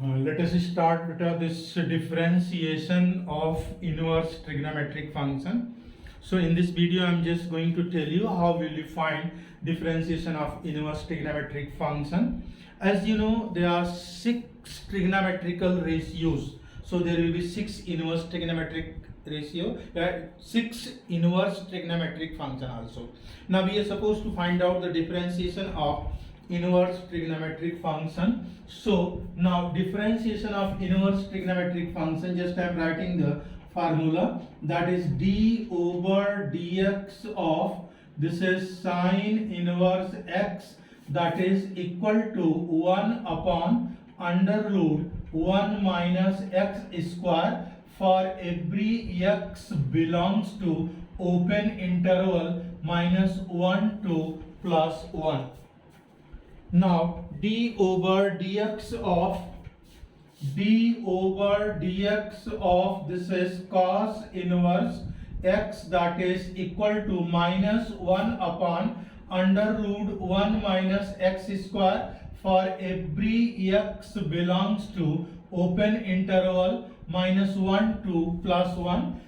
Let us start this differentiation of inverse trigonometric function. So in this video I am just going to tell you how will you find differentiation of inverse trigonometric function. As you know, there are 6 trigonometrical ratios. So there will be 6 inverse trigonometric ratio, 6 inverse trigonometric function also. Now we are supposed to find out the differentiation of inverse trigonometric function. So now differentiation of inverse trigonometric function, just I am writing the formula, that is d over dx of, this is sine inverse x, that is equal to 1 upon under root 1 minus x square for every x belongs to open interval minus 1 to plus 1. Now d over dx of this is cos inverse x, that is equal to minus 1 upon under root 1 minus x square for every x belongs to open interval minus 1 to plus 1.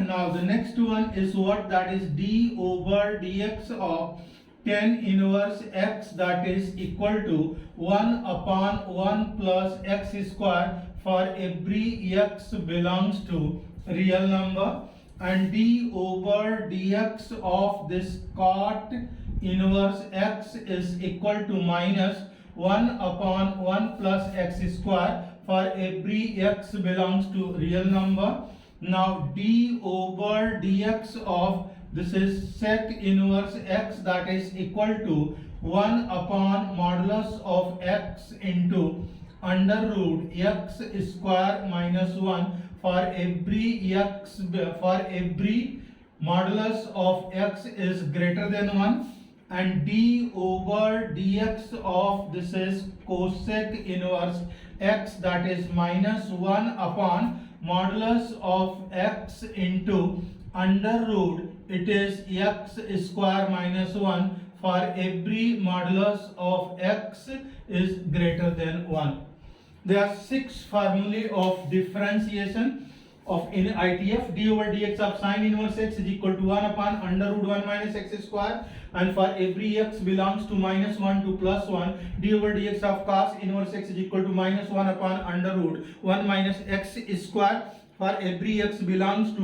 Now the next one is what? That is d over dx of tan inverse x, that is equal to 1 upon 1 plus x square for every x belongs to real number, and d over dx of this cot inverse x is equal to minus 1 upon 1 plus x square for every x belongs to real number. Now d over dx of this is sec inverse x, that is equal to 1 upon modulus of x into under root x square minus 1 for every x, for every modulus of x is greater than 1, and d over dx of this is cosec inverse x, that is minus 1 upon modulus of x into under root it is x square minus 1 for every modulus of x is greater than 1. There are 6 formulae of differentiation of in ITF. d over dx of sine inverse x is equal to 1 upon under root 1 minus x square, and for every x belongs to minus 1 to plus 1, d over dx of cos inverse x is equal to minus 1 upon under root 1 minus x square for every x belongs to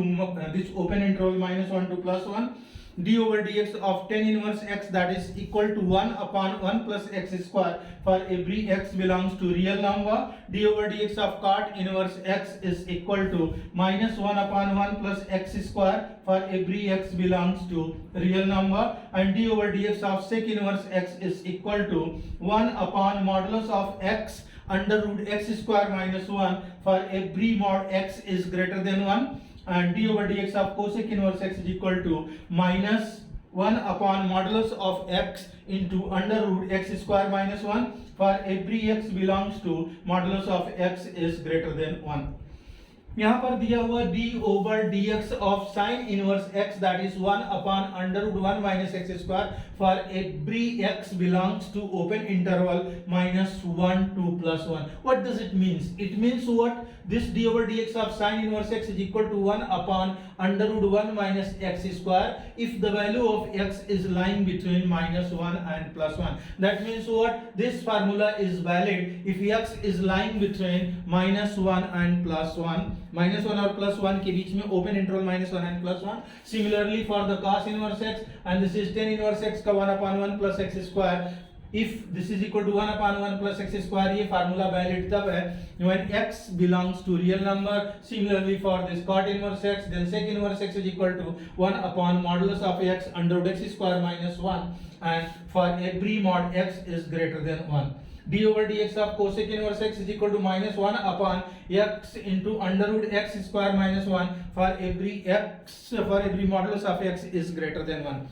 this open interval minus 1 to plus 1, d over dx of tan inverse x, that is equal to 1 upon 1 plus x square for every x belongs to real number, d over dx of cot inverse x is equal to minus 1 upon 1 plus x square for every x belongs to real number, and d over dx of sec inverse x is equal to 1 upon modulus of x under root x square minus 1 for every mod x is greater than 1, and d over dx of cosec inverse x is equal to minus 1 upon modulus of x into under root x square minus 1 for every x belongs to modulus of x is greater than 1. यहाँ पर दिया हुआ d over dx of sin inverse x, that is 1 upon under root 1 minus x square for every x belongs to open interval minus 1 to plus 1. What does it means? It means what? This d over dx of sin inverse x is equal to 1 upon under root 1 minus x square if the value of x is lying between minus 1 and plus 1. That means what? This formula is valid if x is lying between minus 1 and plus 1. Minus 1 और plus 1 के बीच में open interval minus 1 and plus 1. Similarly for the cos inverse x and this is tan inverse x का 1 upon 1 plus x square. If this is equal to 1 upon 1 plus x square, ये formula valid तब है when x belongs to real number. Similarly for this cot inverse x, then sec inverse x is equal to 1 upon modulus of x under root x square minus 1, and for every mod x is greater than 1. d over dx of cosec inverse x is equal to minus 1 upon x into under root x square minus 1 for every modulus of x is greater than 1.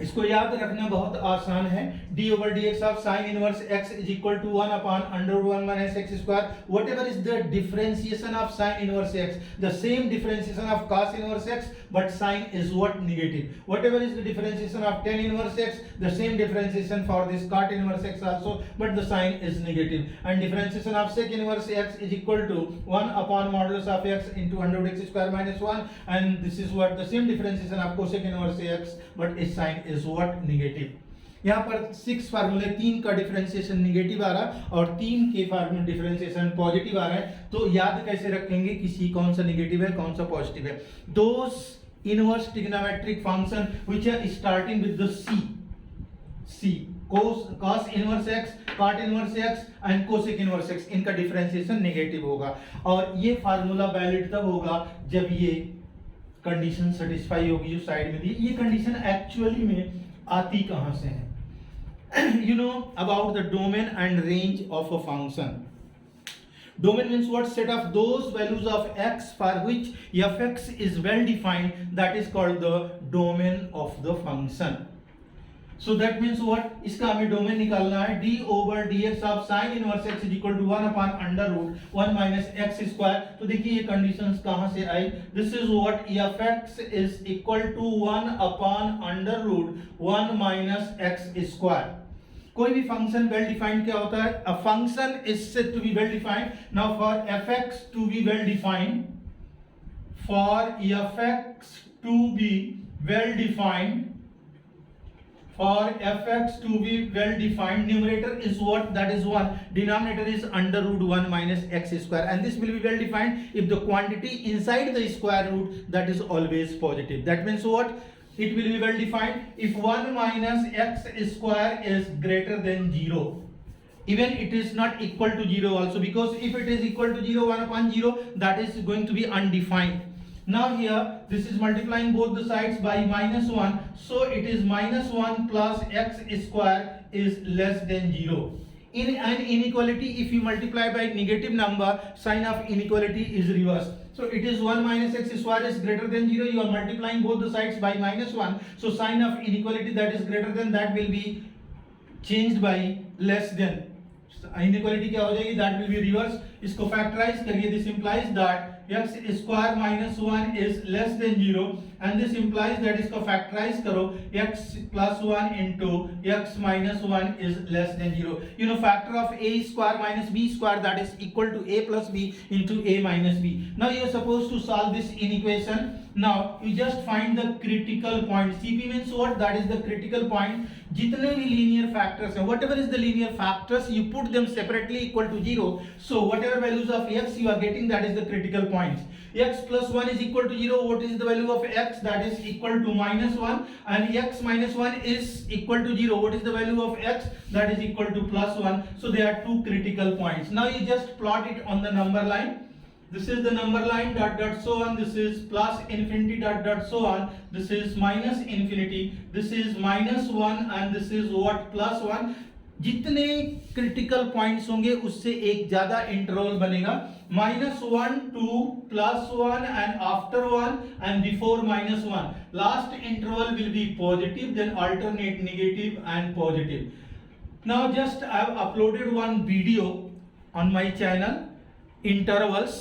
इसको याद रखना बहुत आसान है. d over dx of sin inverse x is equal to 1 upon under root 1 minus x square. Whatever is the differentiation of sin inverse x, the same differentiation of cos inverse x, but sign is what? Negative. Whatever is the differentiation of tan inverse x, the same differentiation for this cot inverse x also, but the sign is negative. And differentiation of sec inverse x is equal to 1 upon modulus of x into under root x square minus 1, and this is what the same differentiation of cosec inverse x, but its sign is what? Negative. यहाँ पर 6 फार्मूले 3 का differentiation negative आ रहा और 3 के फार्मूले differentiation positive आ रहा है, तो याद कैसे रखेंगे कि सी कौन सा निगेटिव है कौन सा पॉजिटिव है? Those inverse trigonometric function which are starting with the C cos inverse x, cot inverse x and cosec inverse x, इनका डिफरेंशिएशन नेगेटिव होगा। और ये फार्मूला वैलिड तब होगा जब ये कंडीशन सेटिस्फाई होगी जो साइड में दी। ये कंडीशन एक्चुअली में आती कहां से है? You know about the domain and range of a function. Domain means what? Set of those values of x for which fx is well defined, that is called the domain of the function. So that means what? इसका हमें domain निकालना है। d over dx of sin inverse x is equal to 1 upon under root 1 minus x square। तो देखिए ये conditions कहां से आई? This is what? fx is equal to 1 upon under root 1 minus x square। कोई भी function well defined क्या होता है? A function is said to be well defined. Now for fx to be well defined, for fx to be well defined, for fx to be well defined, numerator is what? That is 1, denominator is under root 1 minus x square, and this will be well defined if the quantity inside the square root that is always positive. That means what? It will be well defined if 1 minus x square is greater than 0, even it is not equal to 0 also, because if it is equal to 0, 1 upon 0, that is going to be undefined. Now here this is multiplying both the sides by minus 1, so it is minus 1 plus x square is less than 0. In an inequality, if you multiply by negative number, sign of inequality is reversed. So it is 1 minus x square is greater than 0, you are multiplying both the sides by minus 1, so sign of inequality that is greater than that will be changed by less than. inequality क्या हो जाएगी? That will be reverse. इसको factorize करिए, this implies that x square minus 1 is less than 0, and this implies that इसको factorize करो, x plus 1 into x minus 1 is less than 0. You know factor of a square minus b square, that is equal to a plus b into a minus b. Now you are supposed to solve this inequation. Now you just find the critical point. CP means what? That is the critical point. जितने भी linear factors हैं, whatever is the linear factors, you put them separately equal to 0. So whatever values of x you are getting, that is the critical points. X plus 1 is equal to 0. What is the value of x? That is equal to minus 1. And x minus 1 is equal to 0. What is the value of x? That is equal to plus 1. So there are two critical points. Now you just plot it on the number line. This is the number line dot dot so on. This is plus infinity dot dot so on. This is minus infinity. This is minus 1 and this is what? Plus 1. जितने critical points होंगे उससे एक ज्यादा interval बनेगा, -1 to +1 and after 1 and before -1. Last interval will be positive, then alternate negative and positive. Now just I have uploaded one video on my channel, intervals.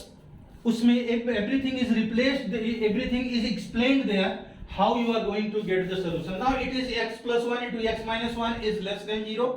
उसमें everything is replaced, everything is explained there, how you are going to get the solution. Now it is x plus 1 into x minus 1 is less than 0.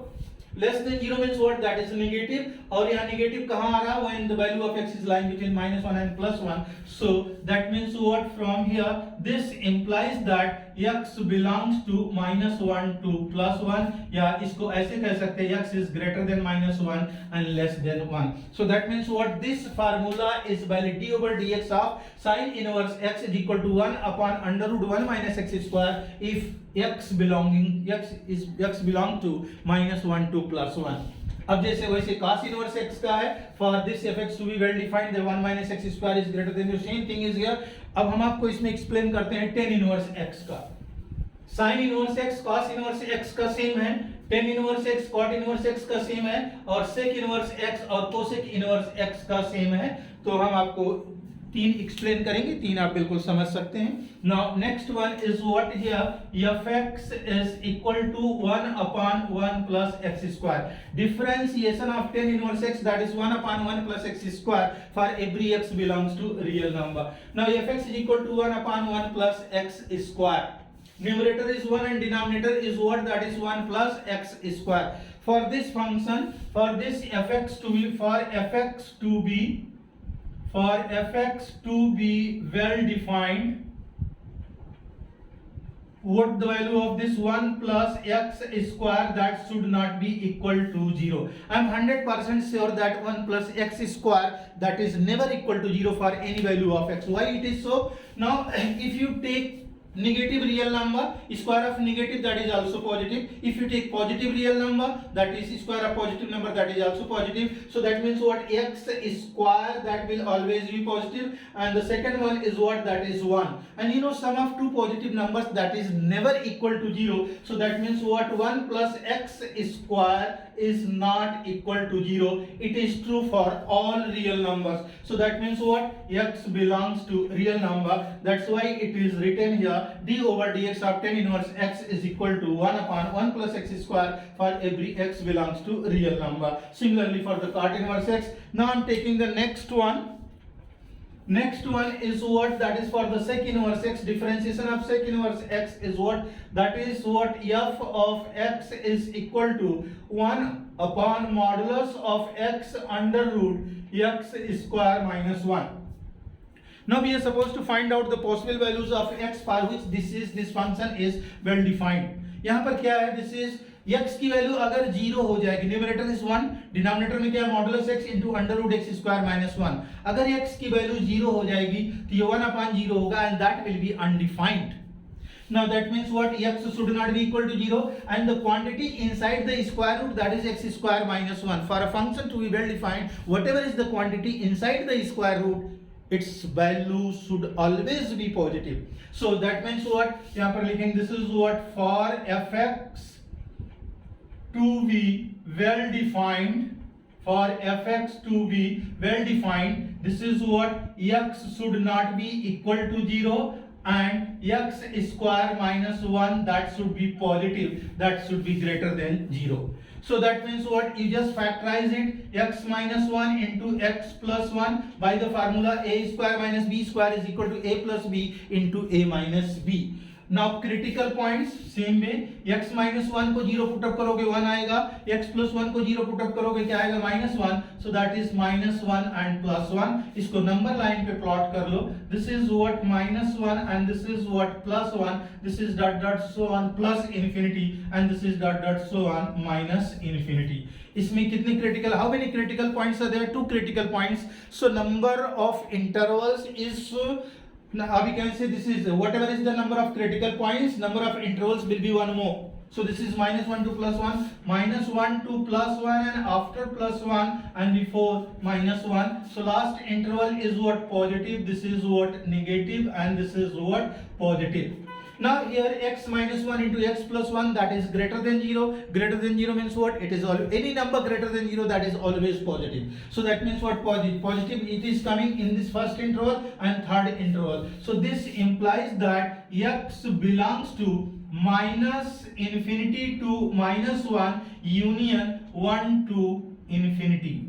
Less than 0 means what? That is negative. और यहाँ negative कहाँ आ रहा? When the value of x is lying between -1 and +1. So that means what? From here this implies that x belongs to -1 to +1, या इसको ऐसे कह सकते हैं x is greater than -1 and less than 1. So that means what? This formula is valid. d over dx of sin inverse x is equal to 1 upon under root 1 minus x square if x belong to -1 to +1. अब जैसे वैसे cos inverse x का है, for this fx to be well defined the 1 minus x square is greater than the same thing is here. अब हम आपको इसमें explain करते हैं tan inverse x का. sin inverse x cos inverse x का सेम है, tan inverse x cot inverse x का सेम है, और sec inverse x और cosec inverse x का सेम है. तो हम आपको तीन एक्सप्लेन करेंगे, तीन आप बिल्कुल समझ सकते हैं. Now next one is what here fx is equal to 1 upon 1 plus x square. Differentiation of tan inverse x, that is 1 upon 1 plus x square for every x belongs to real number. Now fx is equal to 1 upon 1 plus x square. Numerator is 1 and denominator is what, that is 1 plus x square. For this function, for this fx to be, for fx to be well defined, what the value of this 1 plus x square, that should not be equal to 0. I am 100% sure that 1 plus x square, that is never equal to 0 for any value of x. Why it is so? Now if you take negative real number, square of negative, that is also positive. If you take positive real number, that is square of positive number, that is also positive. So that means what, x square, that will always be positive. And the second one is what, that is 1. And you know, sum of two positive numbers, that is never equal to 0. So that means what, 1 plus x square is not equal to 0. It is true for all real numbers. So that means what, x belongs to real number. That's why it is written here, d over dx of tan inverse x is equal to 1 upon 1 plus x square for every x belongs to real number. Similarly for the cot inverse x. Now I am taking the next one. Next one is what, that is for the sec inverse x. Differentiation of sec inverse x is what, that is what, f of x is equal to 1 upon modulus of x under root x square minus 1. Now we are supposed to find out the possible values of x for which this function is well defined. यहाँ पर क्या है, this is x की value अगर 0 हो जाएगी, numerator is 1, denominator में क्या है, modulus x into under root x square minus 1. अगर x की वैल्यू 0 हो जाएगी तो ये 1 अपॉन 0 होगा and that will be undefined. Now that means what, x should not be equal to 0 and the quantity inside the square root, that is x square minus 1. For a function to be well defined, whatever is the quantity inside the square root, its value should always be positive. So that means what, यहाँ पर लिखेंगे, this is what, for fx to be well defined, for fx to be well defined, this is what, x should not be equal to 0 and x square minus 1, that should be positive, that should be greater than 0. So that means what, you just factorize it, x minus 1 into x plus 1 by the formula a square minus b square is equal to a plus b into a minus b. Now critical points same में, x minus 1 को 0 put up करोगे 1 आएगा, x plus 1 को 0 put up करोगे क्या आएगा, minus 1. So that is minus 1 and plus 1. इसको number line पे प्लॉट कर लो. This is what minus 1 and this is what plus 1. This is dot dot so on plus infinity and this is dot dot so on minus infinity. इसमें कितने critical, how many critical points are there? 2 critical points. So number of intervals is, now we can say this is whatever is the number of critical points, number of intervals will be one more. So this is minus 1 to plus 1, minus 1 to plus 1 and after plus 1 and before minus 1. So last interval is what, positive, this is what, negative and this is what, positive. Now here x minus 1 into x plus 1, that is greater than 0. Greater than 0 means what? It is all, any number greater than 0, that is always positive. So that means what, positive. Positive, it is coming in this first interval and third interval. So this implies that x belongs to minus infinity to minus 1 union 1 to infinity.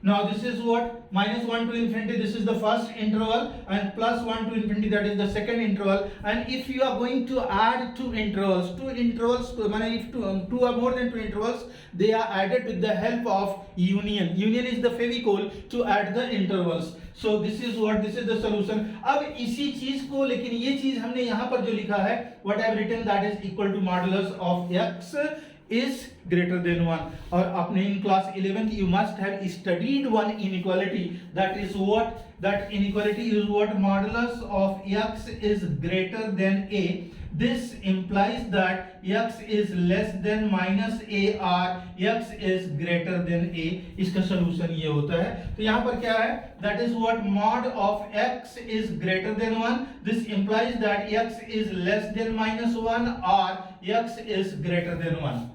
Now this is what, minus 1 to infinity, this is the first interval and plus 1 to infinity, that is the second interval. And if you are going to add two intervals, if two or more than two intervals, they are added with the help of union. Union is the favicol to add the intervals. So this is what, this is the solution. अब इसी चीज को, लेकिन ये चीज हमने यहाँ पर जो लिखा है, what I have written, that is equal to modulus of x is greater than 1. और आपने in class 11th you must have studied one inequality, that is what, that inequality is what, modulus of x is greater than a. This implies that x is less than minus a or x is greater than a. इसका solution ये होता है. तो यहाँ पर क्या है, that is what, mod of x is greater than 1. This implies that x is less than minus 1 or x is greater than 1.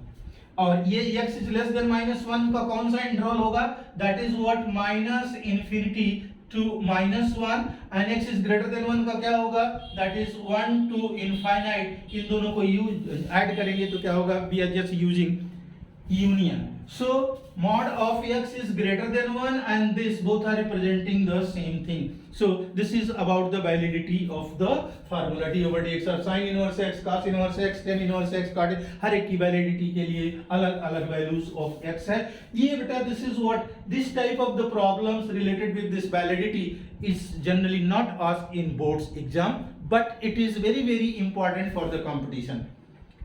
और ये x is less than minus 1 का कौन सा इंटरवल होगा, that is what, minus infinity to -1 and x is greater than 1 का क्या होगा, that is 1 to infinite. इन दोनों को यूज ऐड करेंगे तो क्या होगा, we are just using union. So mod of x is greater than 1 and this both are representing the same thing. So this is about the validity of the formula d over dx or sin inverse x, cos inverse x, tan inverse x, cot, हर एक की validity के लिए अलग अलग values of x है. ये बेटा this is what this type of the problems related with this validity is generally not asked in boards exam, but it is very very important for the competition.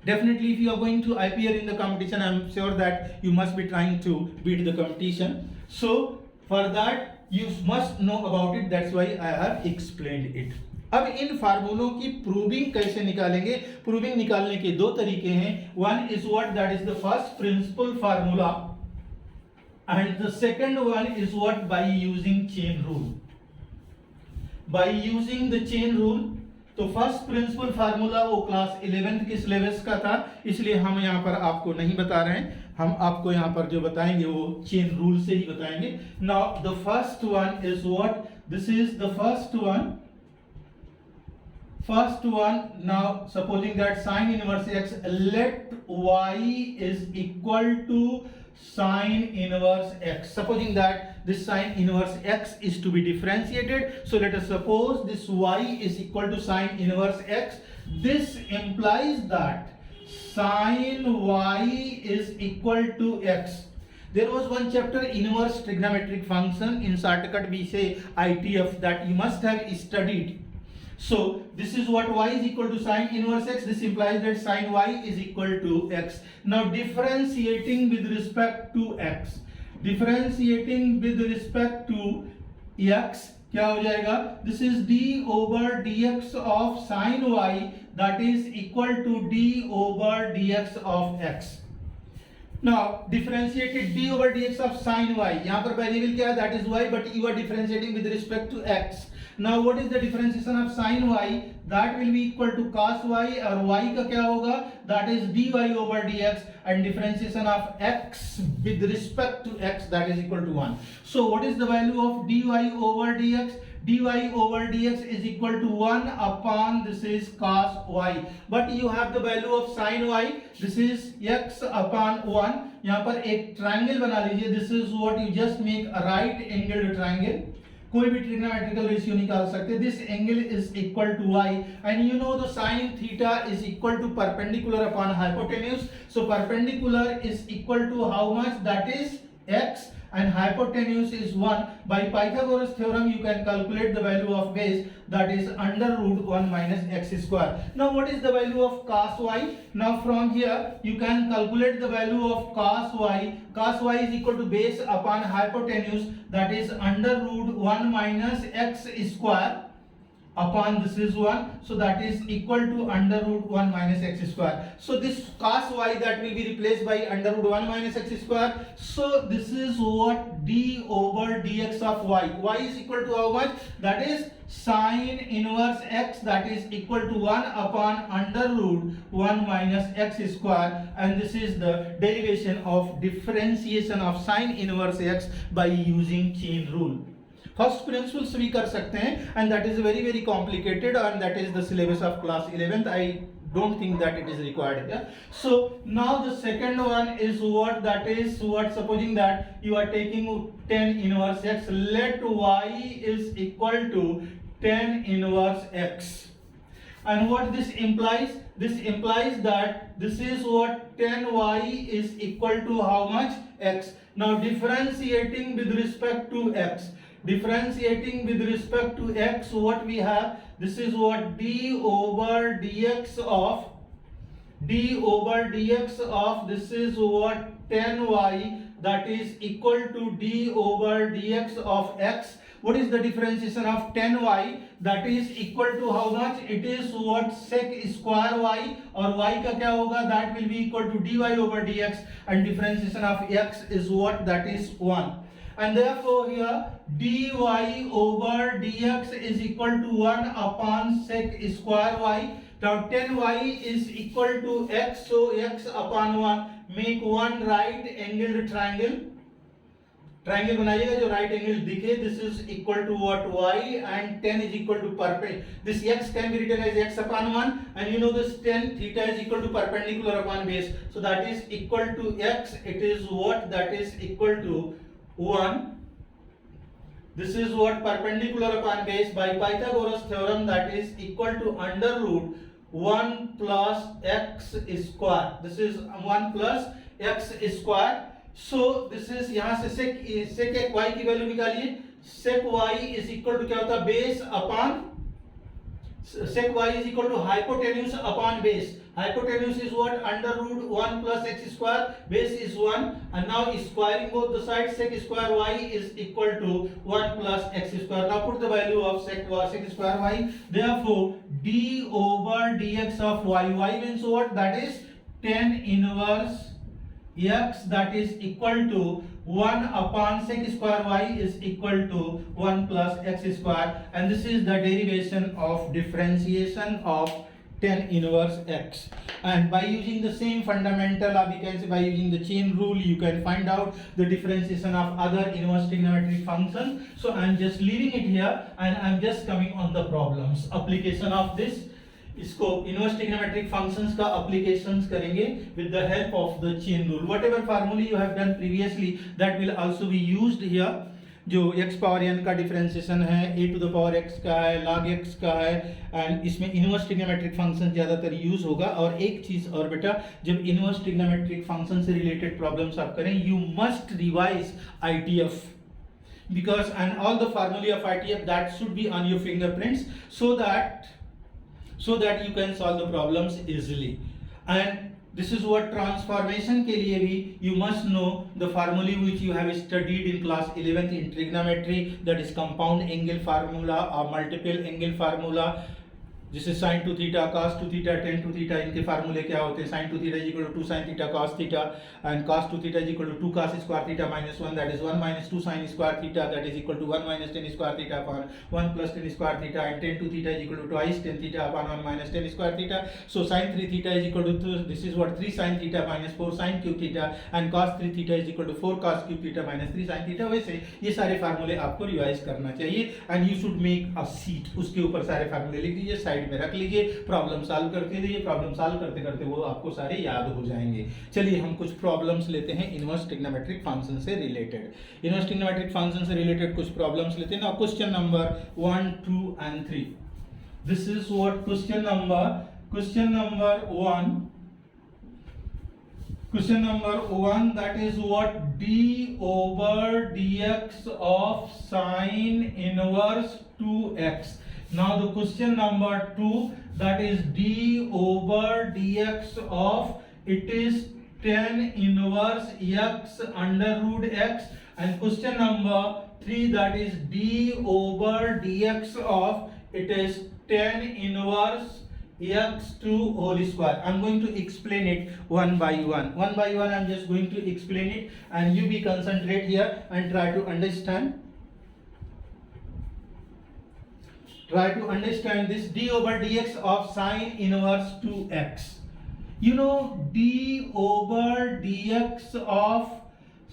Definitely if you are going to appear in the competition, I am sure that you must be trying to beat the competition. So for that you must know about it, that's why I have explained it. अब इन फार्मूलों की proving कैसे निकालेंगे. Proving निकालने के दो तरीके हैं. One is what, that is the first principle formula, and the second one is what, by using chain rule. By using the chain rule, तो फर्स्ट प्रिंसिपल फार्मूला वो क्लास 11th के सिलेबस का था, इसलिए हम यहाँ पर आपको नहीं बता रहे हैं. हम आपको यहाँ पर जो बताएंगे वो चेन रूल से ही बताएंगे. Now the first one is what, this is the first one. Now supposing that sine inverse x, let y is equal to sin inverse x. Supposing that this sin inverse x is to be differentiated, so let us suppose this y is equal to sin inverse x. This implies that sin y is equal to x. There was one chapter, inverse trigonometric function, in shortcut we say ITF, that you must have studied. So this is what, y is equal to sin inverse x. This implies that sin y is equal to x. Now differentiating with respect to x, differentiating with respect to x क्या हो जाएगा, this is d over dx of sin y, that is equal to d over dx of x. Now differentiated d over dx of sin y, यहाँ पर variable क्या है, that is y, but you are differentiating with respect to x. Now what is the differentiation of sin y, that will be equal to cos y, और y का क्या होगा, that is dy over dx, and differentiation of x with respect to x, that is equal to 1. So what is the value of dy over dx? dy over dx is equal to 1 upon, this is cos y, but you have the value of sin y, this is x upon 1. यहाँ पर एक triangle बना लीजिए, this is what you just make a right angled triangle. कोई भी trigonometrical ratio निकाल सकते हैं. This angle is equal to y, and you know the sin theta is equal to perpendicular upon hypotenuse. So perpendicular is equal to how much, that is x, and hypotenuse is 1. By Pythagoras theorem you can calculate the value of base, that is under root 1 minus x square. Now what is the value of cos y? Now from here you can calculate the value of cos y. Cos y is equal to base upon hypotenuse, that is under root 1 minus x square upon, this is 1, so that is equal to under root 1 minus x square. So this cos y, that will be replaced by under root 1 minus x square. So this is what, d over dx of y. Y is equal to how much, that is sin inverse x, that is equal to 1 upon under root 1 minus x square, and this is the derivation of differentiation of sin inverse x by using chain rule. First principles भी कर सकते हैं, and that is very very complicated, and that is the syllabus of class 11th. I don't think that it is required. Yeah, so now the second one is what, that is what, supposing that you are taking tan inverse x, let y is equal to tan inverse x, and what this implies, this implies that this is what, tan y is equal to how much, x. Now differentiating with respect to x, differentiating with respect to x, what we have, this is what, d over dx of this is what, tan y, that is equal to d over dx of x. What is the differentiation of tan y, that is equal to how much, it is what, sec square y, और y का क्या होगा, that will be equal to dy over dx, and differentiation of x is what, that is 1. And therefore here dy over dx is equal to 1 upon sec square y. Now tan y is equal to x, so x upon 1, make one right angled triangle. Triangle बनाइएगा जो right angle दिखे. This is equal to what y and 10 is equal to perpendicular. This x can be written as x upon 1 and you know this tan theta is equal to perpendicular upon base. So that is equal to x. It is what that is equal to 1. This is what perpendicular upon base by Pythagoras theorem, that is equal to under root 1 plus x square. This is 1 plus x square. So this is यहाँ से sec y की value निकालिए. sec y is equal to क्या होता है, base upon sec y is equal to hypotenuse upon base. Hypotenuse is what, under root 1 plus x square, base is 1, and now squaring both the sides, sec square y is equal to 1 plus x square. Now put the value of sec square y. Therefore d over dx of y means what, that is tan inverse x, that is equal to 1 upon sec square y is equal to 1 plus x square, and this is the derivation of differentiation of tan inverse x. And by using the same fundamental, or we can say by using the chain rule, you can find out the differentiation of other inverse trigonometric functions. So I am just leaving it here and I am just coming on the problems. Application of this, इसको inverse trigonometric functions का applications करेंगे with the help of the chain rule. Whatever formula you have done previously, that will also be used here. जो x power n का differentiation है, a to the power x का है, log x का है, and इसमें inverse trigonometric function ज़्यादातर use होगा. और एक चीज़ और बेटा, जब इनवर्स ट्रिग्नोमेट्रिक फंक्शन से रिलेटेड प्रॉब्लम्स आप करें, you must revise ITF, because and all the formulae of ITF that should be on your fingerprints so that you can solve the problems easily. And this is what transformation के लिए भी you must know the formulae which you have studied in class 11th in trigonometry, that is compound angle formula or multiple angle formula. जिससे sin 2 theta, cos 2 theta, tan 2 theta, इनके फार्मूले क्या होते हैं. sin 2 theta is equal to 2 sin theta cos theta, and cos 2 theta is equal to 2 cos square theta minus 1, that is 1 minus 2 sin square theta, that is equal to 1 minus tan square theta upon 1 plus tan square theta, and tan 2 theta is equal to twice tan theta upon 1 minus tan square theta. So sin 3 theta is equal to, this is what 3 sin theta minus 4 sin cube theta, and cos 3 theta is equal to 4 cos cube theta minus 3 sin theta. वैसे ये सारे फार्मूले आपको revise करना चाहिए, and you should make a sheet, उसके ऊपर सारे फार्मूले लिख दीजिए, साइड में रख लीजिए, प्रॉब्लम सॉल्व करते रहिए. प्रॉब्लम सॉल्व करते करते वो आपको सारे याद हो जाएंगे. चलिए हम कुछ प्रॉब्लम्स लेते हैं इनवर्स ट्रिग्नोमेट्रिक फंक्शन से रिलेटेड. इनवर्स ट्रिग्नोमेट्रिक फंक्शन से रिलेटेड कुछ प्रॉब्लम्स लेते हैं ना. Question number 1, 2 and 3. This is what question number 1. Question number 1, that is what, d over dx of sine inverse 2x. Now the question number 2, that is d over dx of, it is tan inverse x under root x. And question number 3, that is d over dx of, it is tan inverse x to whole square. I'm going to explain it one by one. I'm just going to explain it, and you be concentrate here and try to understand. Try to understand this d over dx of sine inverse 2x. You know, d over dx of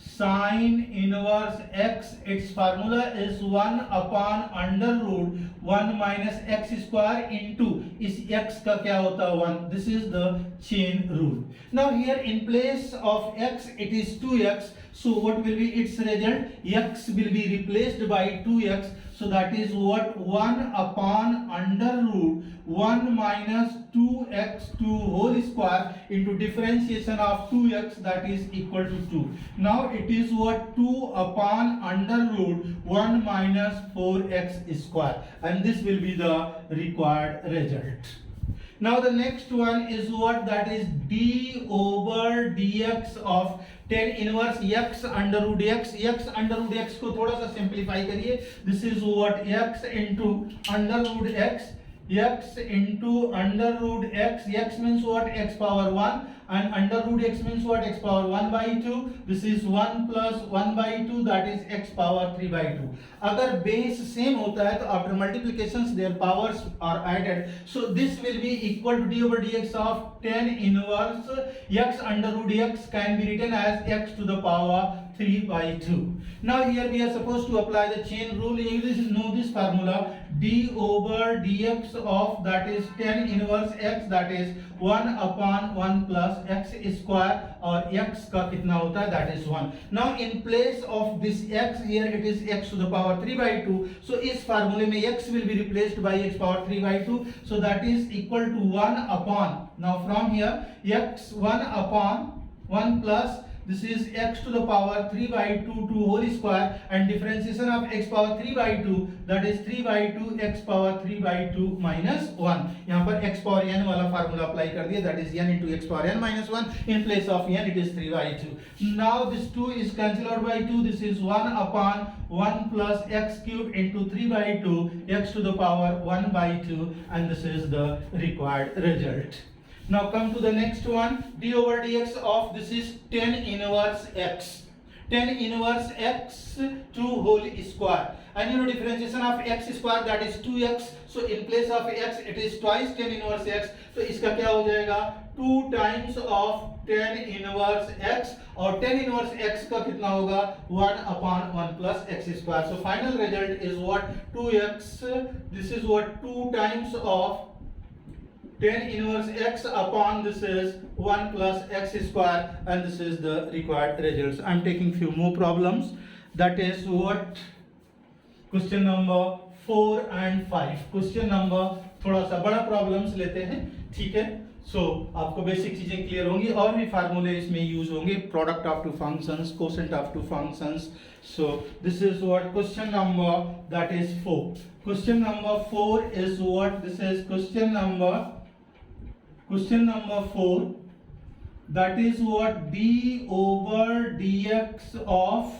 sine inverse x, its formula is 1 upon under root 1 minus x square into इस x का क्या होता है 1. This is the chain rule. Now here in place of x it is 2x. So what will be its result? X will be replaced by 2x. So that is what, 1 upon under root 1 minus 2x to whole square into differentiation of 2x, that is equal to 2. Now it is what, 2 upon under root 1 minus 4x square, and this will be the required result. Now the next one is what, that is d over dx of tan inverse x under root x. x under root x को थोड़ा सा simplify करिए. This is what, x into under root x x into under root x. X means what? X power 1, and under root x means what? X power 1 by 2. This is 1 plus 1 by 2, that is x power 3 by 2. अगर base same होता है तो after multiplications their powers are added. So this will be equal to d over dx of tan inverse x under root x can be written as x to the power 3 by 2. Now here we are supposed to apply the chain rule. You know this formula, d over dx of that is tan inverse x, that is 1 upon 1 plus x square, और x का कितना होता है, that is 1. Now in place of this x here it is x to the power 3 by 2. So इस फार्मूले में x will be replaced by x power 3 by 2. So that is equal to 1 upon, now from here x 1 upon 1 plus this is x to the power 3 by 2 to whole square, and differentiation of x power 3 by 2, that is 3 by 2 x power 3 by 2 minus 1. यहाँ पर x power n वाला formula apply कर दिया, that is n into x power n minus 1. In place of n it is 3 by 2. Now this 2 is cancelled out by 2. This is 1 upon 1 plus x cube into 3 by 2 x to the power 1 by 2, and this is the required result. Now come to the next one, d over dx of this is tan inverse x. Tan inverse x to whole square, and you know differentiation of x square, that is 2x. So in place of x it is twice tan inverse x. तो इसका क्या हो जाएगा, 2 times of tan inverse x, और tan inverse x का कितना होगा, 1 upon 1 plus x square. So final result is what, 2x. This is what, 2 times of tan inverse x upon this is 1 plus x square, and this is the required results. I am taking few more problems, that is what, question number 4 and 5. Question number थोड़ा सा बड़ा problems लेते हैं, ठीक है. सो आपको basic चीजें clear होंगी, और भी फार्मूले इसमें यूज होंगे, product of two functions, quotient of two functions. So this is what question number, that is 4. Question number 4 is what, this is question number 4, that is what, d over dx of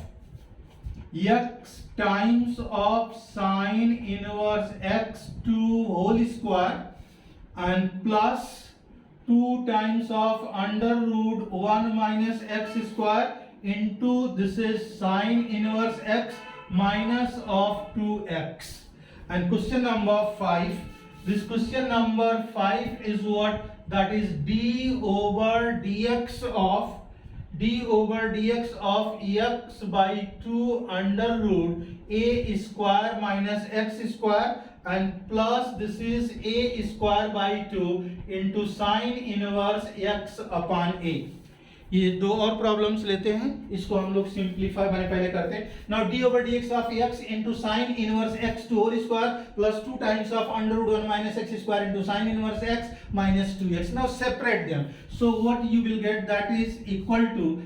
x times of sine inverse x to whole square, and plus 2 times of under root 1 minus x square into this is sine inverse x minus of 2x. And question number 5, this question number 5 is what, that is d over dx of x by 2 under root a square minus x square, and plus this is a square by 2 into sine inverse x upon a. ये दो और problems लेते हैं, इसको हम लोग simplify मैंने पहले करते हैं. Now d over dx of x into sin inverse x to whole square plus 2 times of under root 1 minus x square into sin inverse x minus 2x. Now separate them. So what you will get, that is equal to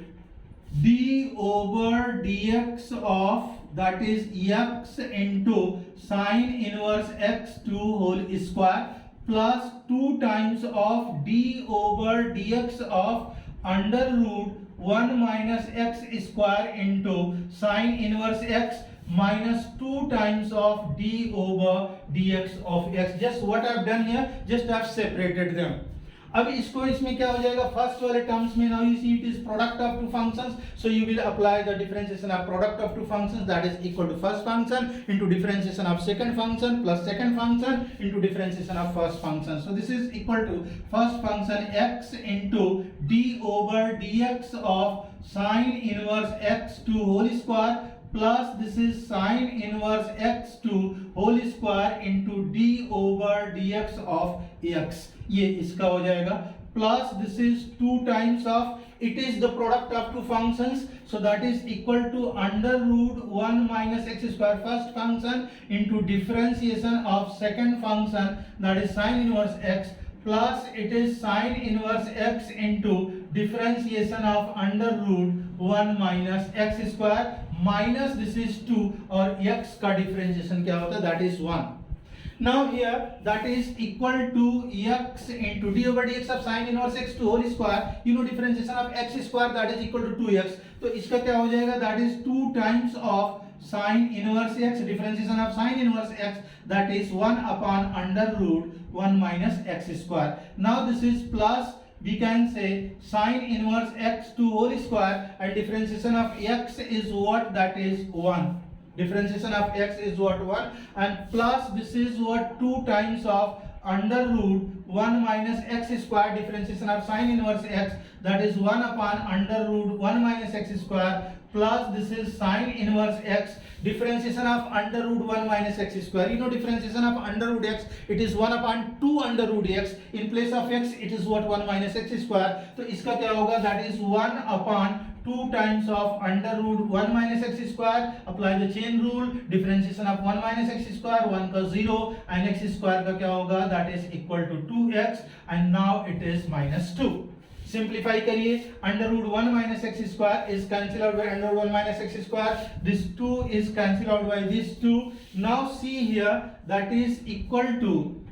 d over dx of that is x into sin inverse x to whole square plus 2 times of d over dx of under root 1 minus x square into sine inverse x minus 2 times of d over dx of x. Just what I have done here, just I have separated them. अब इसको इसमें क्या हो जाएगा, first वाले terms में, now you see it is product of two functions, so you will apply the differentiation of product of two functions, that is equal to first function into differentiation of second function plus second function into differentiation of first function. So this is equal to first function x into d over dx of sin inverse x to whole square plus this is sine inverse x to whole square into d over dx of x. ये इसका हो जाएगा, plus this is 2 times of, it is the product of two functions, so that is equal to under root 1 minus x square first function into differentiation of second function, that is sine inverse x, plus it is sine inverse x into differentiation of under root 1 minus x square minus this is 2, और x का differentiation क्या होता है, that is 1. Now here that is equal to x into d over dx of sin inverse x to whole square, you know differentiation of x square, that is equal to 2x. तो इसका क्या हो जाएगा, that is 2 times of sin inverse x, differentiation of sin inverse x, that is 1 upon under root 1 minus x square. Now this is plus, we can say sin inverse x to whole square, and differentiation of x is what, that is 1. Differentiation of x is what, 1, and plus this is what, 2 times of under root 1 minus x square, differentiation of sin inverse x, that is 1 upon under root 1 minus x square, plus this is sin inverse x, differentiation of under root 1 minus x square. You know differentiation of under root x, it is 1 upon 2 under root x. In place of x, it is what, 1 minus x square. So इसका क्या होगा, that is 1 upon 2 times of under root 1 minus x square. Apply the chain rule, differentiation of 1 minus x square, 1 का 0, and x square का क्या होगा, that is equal to 2x, and now it is minus 2. Simplify करिए, under root 1 minus x square is cancelled out by under root 1 minus x square. This 2 is cancelled out by this 2. Now see here, that is equal to,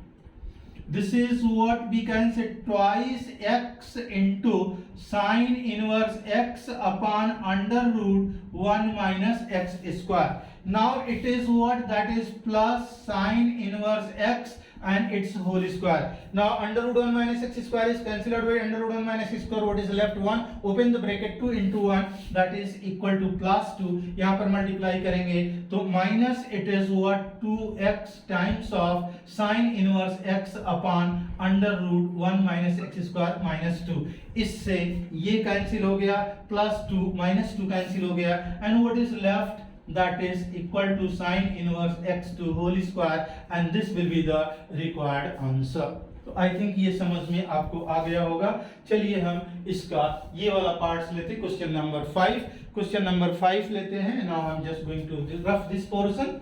this is what we can say, twice x into sin inverse x upon under root 1 minus x square. Now it is what, that is plus sin inverse x and its whole square. Now under root 1 minus x square is cancelled out by under root 1 minus x square. What is left, 1. Open the bracket, 2 into 1, that is equal to plus 2. यहाँ पर multiply करेंगे तो minus it is what, 2x times of sin inverse x upon under root 1 minus x square minus 2. इससे ये cancel हो गया, plus 2 minus 2 cancel हो गया, and what is left, that is equal to sin inverse x to whole square, and this will be the required answer. तो I think ये समझ में आपको आ गया होगा. चलिए हम इसका ये वाला पार्ट्स लेते, क्वेश्चन नंबर 5. क्वेश्चन नंबर 5 लेते हैं. Now I am just going to rough this portion.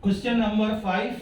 Question number 5.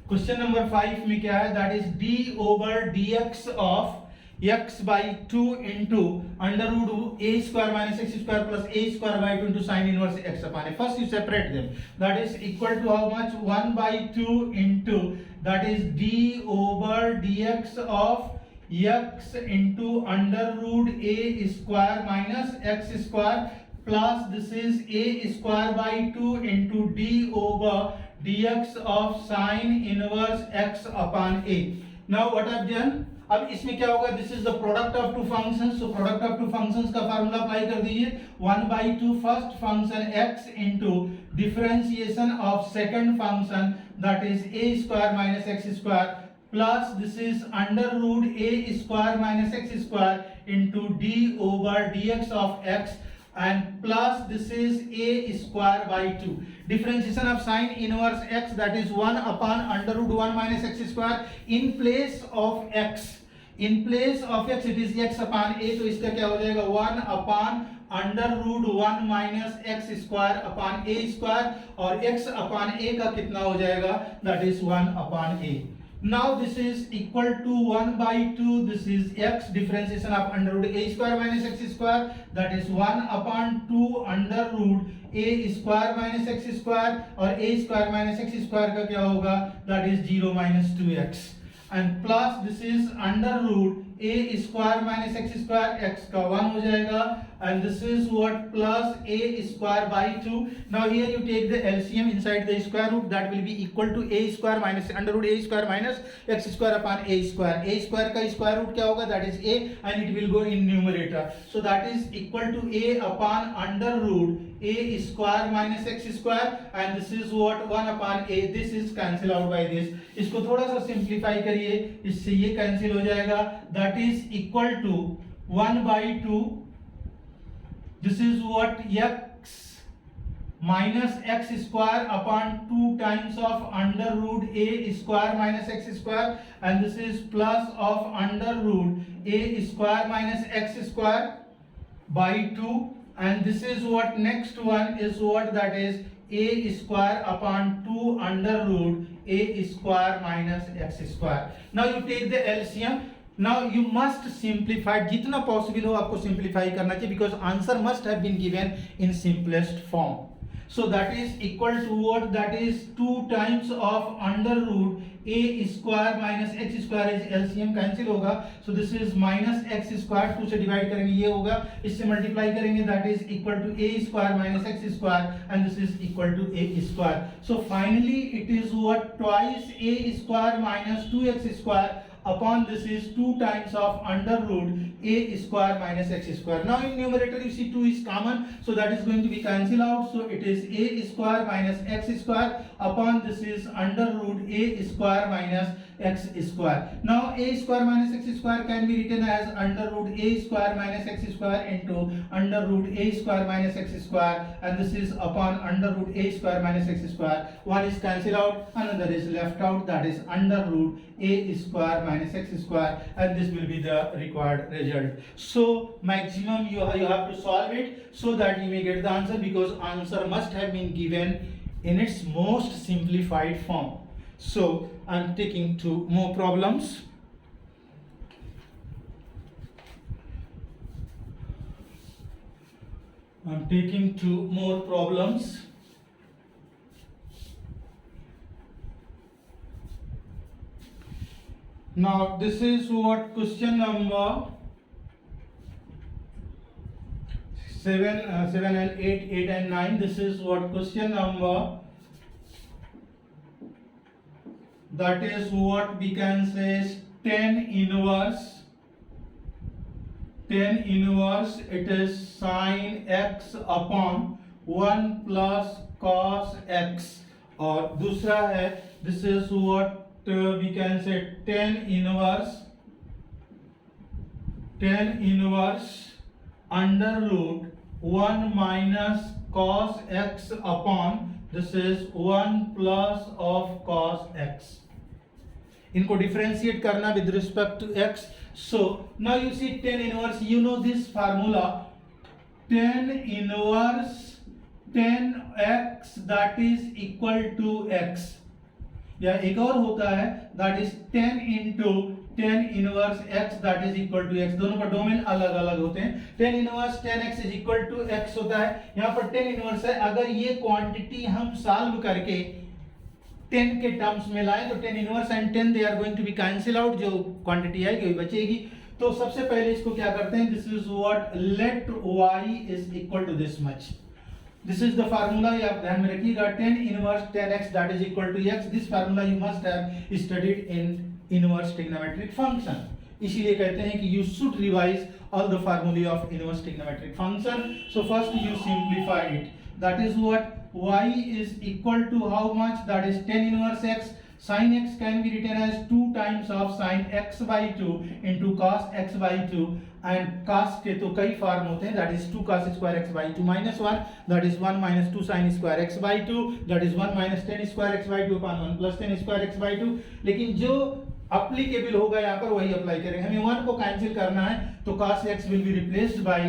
Question number 5 में क्या है, that is d over dx of x by 2 into under root a square minus x square plus a square by 2 into sin inverse x upon a. First you separate them, that is equal to how much, 1 by 2 into, that is d over dx of x into under root a square minus x square plus this is a square by 2 into d over dx of sin inverse x upon a. Now what I've done, अब इसमें क्या होगा, this is the product of two functions. So product of two functions का formula apply कर दीजिए. 1 by 2 first function x into differentiation of second function, that is a square minus x square plus this is under root a square minus x square into d over dx of x, and plus this is a square by 2. Differentiation of sin inverse x, that is 1 upon under root 1 minus x square. In place of x, in place of x it is x upon a, तो इसका क्या हो जाएगा, 1 upon under root 1 minus x square upon a square, और x upon a का कितना हो जाएगा, that is 1 upon a. Now this is equal to 1 by 2, this is x, differentiation of under root a square minus x square, that is 1 upon 2 under root a square minus x square, और a square minus x square का क्या होगा, that is 0 minus 2x, and plus this is under root a square minus x square, x का 1 हो जाएगा, and this is what, plus a square by 2. Now here you take the LCM inside the square root, that will be equal to a square minus under root a square minus x square upon a square. A square का square root क्या होगा, that is a, and it will go in numerator, so that is equal to a upon under root a square minus x square, and this is what, 1 upon a. This is cancel out by this. इसको थोड़ा सा simplify करिए, इससे ये cancel हो जाएगा, that is equal to 1 by 2. This is what, x minus x square upon 2 times of under root a square minus x square, and this is plus of under root a square minus x square by 2, and this is what, next one is what, that is a square upon 2 under root a square minus x square. Now you take the LCM. Now you must simplify, जितना possible हो आपको simplify करना चाहिए, because answer must have been given in simplest form. So that is equal to what? That is 2 times of under root a square minus x square is LCM cancel होगा. So this is minus x square, 2 से divide करेंगे ये होगा, इससे multiply करेंगे, that is equal to a square minus x square and this is equal to a square. So finally it is what? Twice a square minus 2x square upon this is 2 times of under root a square minus x square. Now in numerator you see 2 is common, so that is going to be cancelled out. So it is a square minus x square upon this is under root a square minus x square. Now a square minus x square can be written as under root a square minus x square into under root a square minus x square, and this is upon under root a square minus x square. One is cancelled out, another is left out, that is under root a square minus x square, and this will be the required result. So maximum you have to solve it so that you may get the answer, because answer must have been given in its most simplified form. So I am taking 2 more problems. Now this is what question number 7 and 8 and 9. This is what question number, that is what we can say is tan inverse. It is sin x upon 1 plus cos x. और दूसरा है, this is what we can say tan inverse under root 1 minus cos x upon this is 1 plus of cos x. इनको differentiate करना with respect to x. So now you see tan inverse, you know this formula, tan inverse tan x that is equal to x, या एक और होता है that is tan into tan inverse x that is equal to x. दोनों का domain अलग अलग होते हैं. tan inverse tan x is equal to x होता है. यहाँ पर tan inverse है. अगर ये क्वांटिटी हम सॉल्व करके 10 के टर्म्स में लाएं तो tan inverse and 10 they are going to be cancel out. जो क्वांटिटी आएगी वही बचेगी. तो सबसे पहले इसको क्या करते हैं, this is what let y is equal to this much. This is the formula, ये आप ध्यान में रखिएगा, tan inverse tan x that is equal to x. This formula you must have studied in inverse trigonometric function. इसीलिए कहते हैं कि you should revise all the formulae of inverse trigonometric function. So first you simplify it. That is what y is equal to how much? That is tan inverse x. Sin x can be written as 2 times of sin x by 2 into cos x by 2, and cos के तो कई form होते हैं, that is 2 cos square x by 2 minus 1, that is 1 minus 2 sin square x by 2, that is 1 minus tan square x by 2 upon 1 plus tan square x by 2. लेकिन जो applicable होगा यहाँ पर वही अप्लाई करेंगे. हमें 1 को कैंसिल करना है तो cos x will be replaced by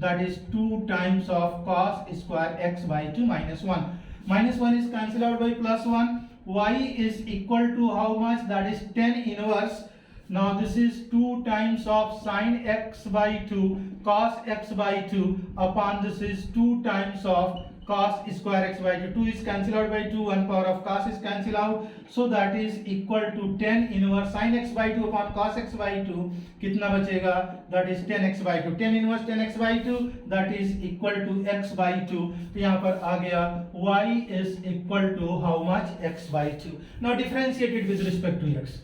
that is 2 times of cos square x by 2 minus 1. Minus 1 is cancelled out by plus 1. Y is equal to how much? That is tan inverse. Now this is 2 times of sin x by 2 cos x by 2 upon this is 2 times of cos square x by 2. 2 is cancelled out by 2, 1 power of cos is cancelled out, so that is equal to tan inverse sin x by 2 upon cos x by 2. कितना बचेगा? That is tan x by 2. tan inverse tan x by 2 that is equal to x by 2. तो यहाँ पर आ गया y is equal to how much? X by 2. Now differentiate it with respect to x.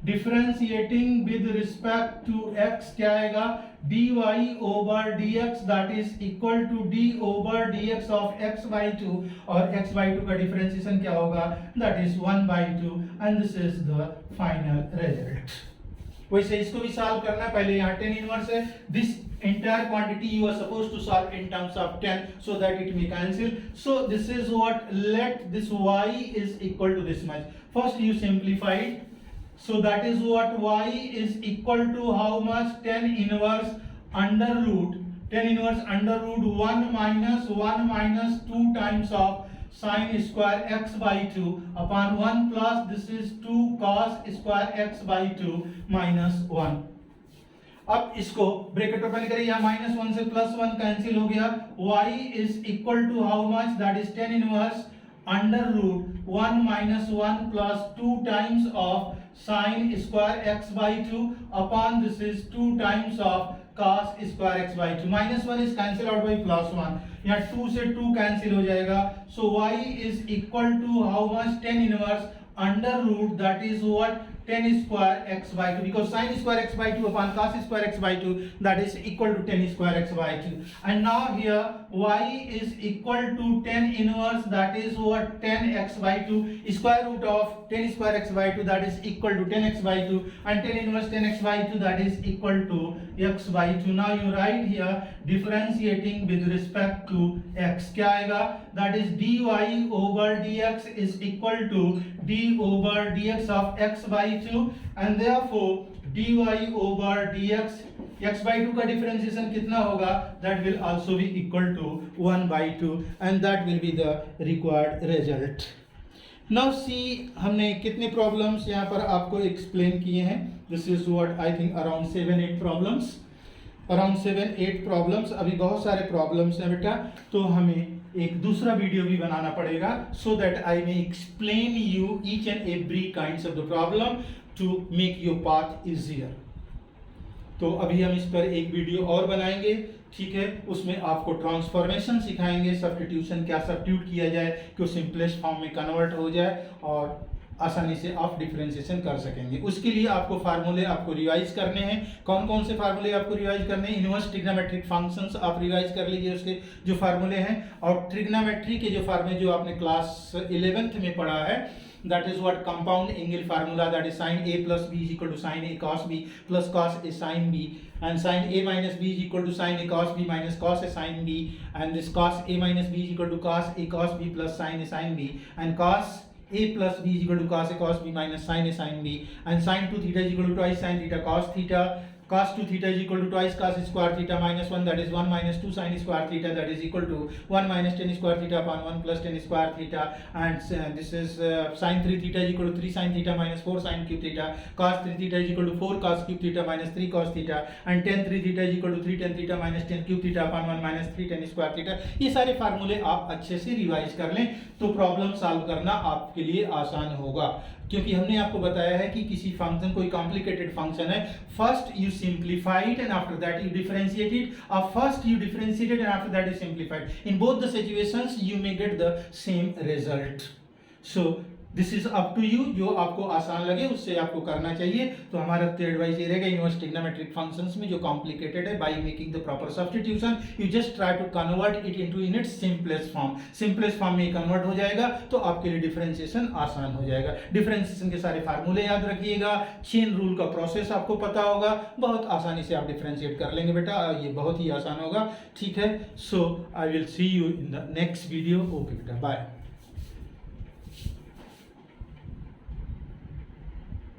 Differentiating with respect to x क्या आएगा? dy over dx that is equal to d over dx of x by 2, और x by 2 का differentiation क्या होगा? That is 1 by 2, and this is the final result. वैसे इसको भी solve करना है. पहले यहाँ tan inverse है. This entire quantity you are supposed to solve in terms of 10 so that it may cancel. So this is what, let this y is equal to this much. First you simplify it. So that is what y is equal to how much? Tan inverse under root 1 minus 2 times of sin square x by 2 upon 1 plus this is 2 cos square x by 2 minus 1. अब इसको bracket open करें, यहाँ -1 से +1 cancel हो गया, y is equal to how much, that is tan inverse under root 1 minus 1 plus 2 times of sine square x by 2 upon this is 2 times of cos square x by 2। -1 is cancel out by +1, यहाँ 2 से 2 cancel हो जाएगा, so y is equal to how much, tan inverse under root that is what, tan square x by 2, because sin square x by 2 upon cos square x by 2, that is equal to tan square x by 2. And now here y is equal to tan inverse, that is what, tan x by 2, square root of tan square x by 2, that is equal to tan x by 2, and tan inverse tan x by 2, that is equal to x by 2. Now you write here differentiating with respect to x, क्या आएगा, that is dy over dx is equal to d over dx of x by 2, and therefore dy over dx, x by 2 का differentiation कितना होगा, that will also be equal to 1 by 2, and that will be the required result. Now see, हमने कितने problems यहाँ पर आपको explain किए हैं, this is what I think around 7-8 problems, around 7-8 problems. अभी बहुत सारे प्रॉब्लम्स हैं बेटा, तो हमें एक दूसरा वीडियो भी बनाना पड़ेगा, so that I may explain you each and every kinds of the problem to make your path easier. तो अभी हम इस पर एक वीडियो और बनाएंगे, ठीक है, उसमें आपको ट्रांसफॉर्मेशन सिखाएंगे, सब्स्टिट्यूशन क्या सब्स्टिट्यूट किया जाए कि वो सिंपलेस्ट फॉर्म में कन्वर्ट हो जाए और आसानी से आप डिफरेंशिएशन कर सकेंगे। उसके लिए आपको फार्मूले आपको रिवाइज करने हैं। कौन कौन से फार्मूले आपको रिवाइज करने हैं, इनवर्स ट्रिग्नोमेट्रिक फंक्शंस आप रिवाइज कर लीजिए, उसके जो फार्मूले हैं, और ट्रिग्नोमेट्री के जो फार्मूले जो आपने क्लास 11th में पढ़ा है, that is what compound angle formula, that is sin a plus b is equal to sin a cos b plus cos a sin b, and sin a minus b is equal to sin a cos b minus cos a sin b, and this cos a minus b is equal to cos a cos b plus sin a sin b, and cos a plus b is equal to cos a cos b minus sin a sin b, and sin 2 theta is equal to twice sin theta cos theta, cos 2 theta is equal to twice cos square theta minus 1, that is 1 minus 2 sin square theta, that is equal to 1 minus tan square theta upon 1 plus tan square theta, and this is sin 3 theta is equal to 3 sin theta minus 4 sin cube theta, cos 3 theta is equal to 4 cos cube theta minus 3 cos theta, and tan 3 theta is equal to 3 tan theta minus tan cube theta upon 1 minus 3 tan square theta। ये सारे फार्मूले आप अच्छे से revise कर लें तो problem solve करना आपके लिए आसान होगा, क्योंकि हमने आपको बताया है कि किसी फंक्शन, कोई कॉम्प्लिकेटेड फंक्शन है, first you simplify it and after that you differentiate it, और first you differentiate and after that you simplify, in both the situations you may get the same result. So this is up to you, जो आपको आसान लगे उससे आपको करना चाहिए। तो हमारा एडवाइस ये रहेगा, इनवर्स ट्रिग्नोमेट्रिक फंक्शंस में जो कॉम्प्लिकेटेड है, by making the proper substitution you just try to convert it into in its simplest form, simplest form में कन्वर्ट हो जाएगा तो आपके लिए डिफरेंशिएशन आसान हो जाएगा। डिफरेंशिएशन के सारे फार्मूले याद रखिएगा, चेन रूल का प्रोसेस आपको पता होगा, बहुत आसानी से आप डिफरेंशिएट कर लेंगे बेटा, ये बहुत ही आसान होगा, ठीक है। So I will see you in the next video. Okay बेटा, बाय।